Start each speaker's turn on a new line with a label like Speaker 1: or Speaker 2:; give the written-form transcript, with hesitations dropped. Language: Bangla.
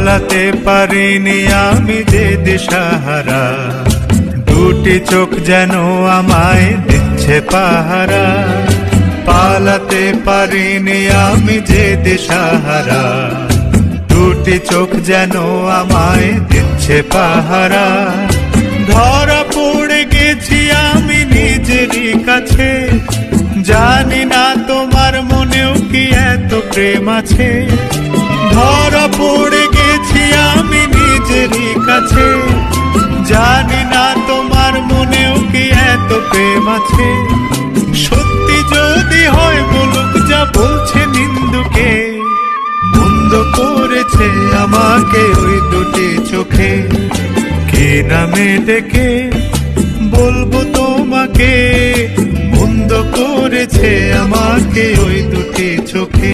Speaker 1: পালাতে পারিনি আমি যে দিশাহারা, দুটি চোখ যেন আমায় দিচ্ছে পাহারা। পালাতে পারিনি আমি যে দিশাহারা, দুটি চোখ যেন আমায় দিচ্ছে পাহারা। ধরা পড়ে গেছি আমি নিজেরই কাছে, জানি না তোমার মনেও কি এত প্রেম আছে। ধরা পড়ে গেছি আমি নিজেরই কাছে, জানি না তোমার মনেও কি এত প্রেম আছে। সত্যি যদি হয় বলুক যা বলছে নিন্দুকে, মন্দ করেছে আমাকে ওই দুটি চোখে। কে নামে ডেকে বলবো তোমাকে, মন্দ করেছে আমাকে ওই দুটি চোখে।